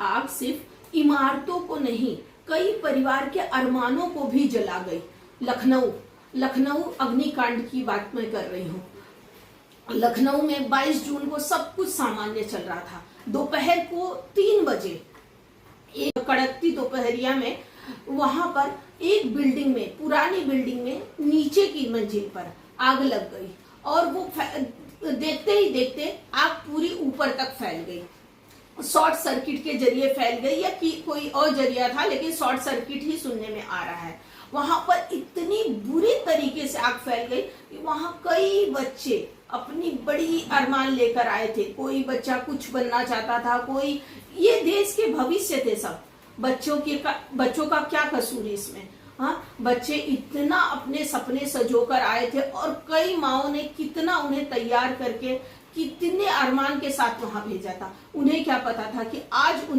आग सिर्फ इमारतों को नहीं, कई परिवार के अरमानों को भी जला गई। लखनऊ अग्निकांड की बात मैं कर रही हूँ। लखनऊ में 22 जून को सब कुछ सामान्य चल रहा था। दोपहर को 3 बजे एक कड़कती दोपहरिया में वहां पर एक बिल्डिंग में, पुरानी बिल्डिंग में नीचे की मंजिल पर आग लग गई और वो देखते ही देखते आग पूरी ऊपर तक फैल गई। शॉर्ट सर्किट के जरिए फैल गई या कि कोई और जरिया था, लेकिन शॉर्ट सर्किट ही सुनने में आ रहा है। वहां पर इतनी बुरी तरीके से आग फैल गई कि वहां कई बच्चे अपनी बड़ी अरमान लेकर आए थे। कोई बच्चा कुछ बनना चाहता था, कोई, ये देश के भविष्य थे सब। बच्चों का क्या कसूर इसमें? हाँ, बच्चे इतना अपने सपने सजोकर आए थे और कई माओं ने कितना उन्हें तैयार करके, कितने अरमान के साथ वहां भेजा था। उन्हें क्या पता था कि आज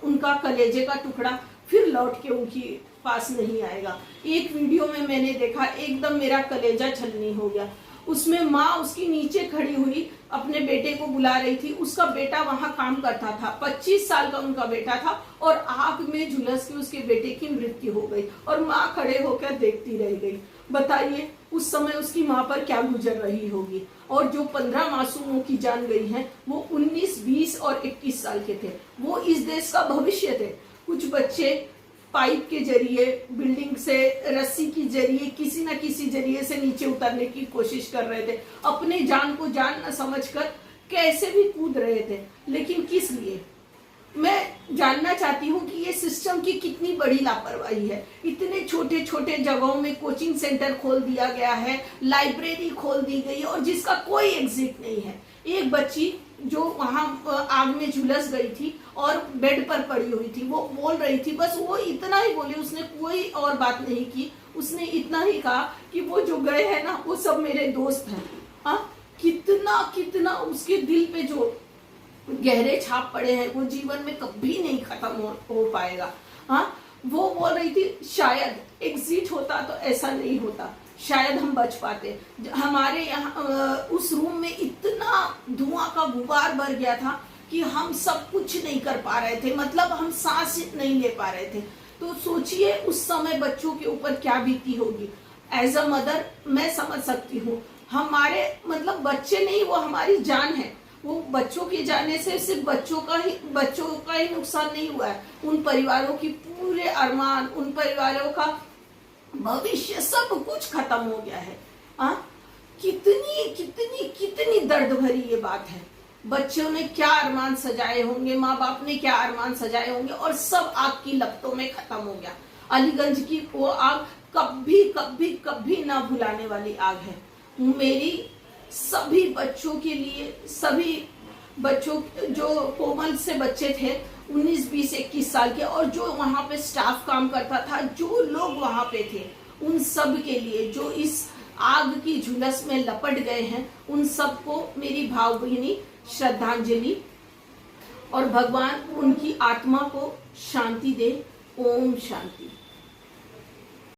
उनका कलेजे का टुकड़ा फिर लौट के उनकी पास नहीं आएगा। एक वीडियो में मैंने देखा, एकदम मेरा कलेजा छलनी हो गया। उसमें माँ उसकी नीचे खड़ी हुई अपने बेटे को बुला रही थी। उसका बेटा वहां काम करता था, 25 साल का उनका बेटा था और आग में झुलस के उसके बेटे की मृत्यु हो गई और माँ खड़े होकर देखती रह गई। बताइए उस समय उसकी माँ पर क्या गुजर रही होगी। और जो 15 मासूमों की जान गई है वो 19, 20 और 21 साल के थे। वो इस देश का भविष्य थे। कुछ बच्चे पाइप के जरिए, बिल्डिंग से रस्सी के जरिए, किसी न किसी जरिए से नीचे उतरने की कोशिश कर रहे थे। अपने जान को जान न समझकर कैसे भी कूद रहे थे, लेकिन किस लिए? मैं जानना चाहती हूँ कि ये सिस्टम की कितनी बड़ी लापरवाही है। इतने छोटे छोटे जगहों में कोचिंग सेंटर खोल दिया गया है, लाइब्रेरी खोल दी गई और जिसका कोई एग्जिट नहीं है। एक बच्ची जो वहां आग में झुलस गई थी और बेड पर पड़ी हुई थी, वो बोल रही थी, बस वो इतना ही बोली, उसने कोई और बात नहीं की। उसने इतना ही कहा कि वो जो गए हैं ना, वो सब मेरे दोस्त हैं। हाँ, कितना उसके दिल पे जो गहरे छाप पड़े हैं वो जीवन में कभी नहीं खत्म हो पाएगा। हाँ, वो बोल रही थी शायद एग्जिट होता तो ऐसा नहीं होता, शायद हम बच पाते। हमारे यहाँ उस रूम में इतना धुआं का गुबार भर गया था कि हम सब कुछ नहीं कर पा रहे थे, मतलब हम सांस नहीं ले पा रहे थे। तो सोचिए उस समय बच्चों के ऊपर क्या बीती होगी। एज अ मदर मैं समझ सकती हूँ। हमारे मतलब बच्चे नहीं, वो हमारी जान है। वो बच्चों के जाने से सिर्फ बच्चों का ही नुकसान नहीं हुआ है, उन परिवारों की पूरे अरमान, उन परिवारों का भविष्य सब कुछ खत्म हो गया है। कितनी दर्द भरी ये बात है। बच्चों ने क्या अरमान सजाए होंगे, माँ बाप ने क्या अरमान सजाए होंगे और सब आग की लपटों में खत्म हो गया। अलीगंज की वो आग कभी ना भुलाने वाली आग है। मेरी सभी बच्चों के लिए, सभी बच्चों जो कोमल से बच्चे थे 19, 20, 21 साल के, और जो वहां पे स्टाफ काम करता था, जो लोग वहां पे थे, उन सब के लिए जो इस आग की झुलस में लपट गए हैं, उन सबको मेरी भावभीनी श्रद्धांजलि। और भगवान उनकी आत्मा को शांति दे। ओम शांति।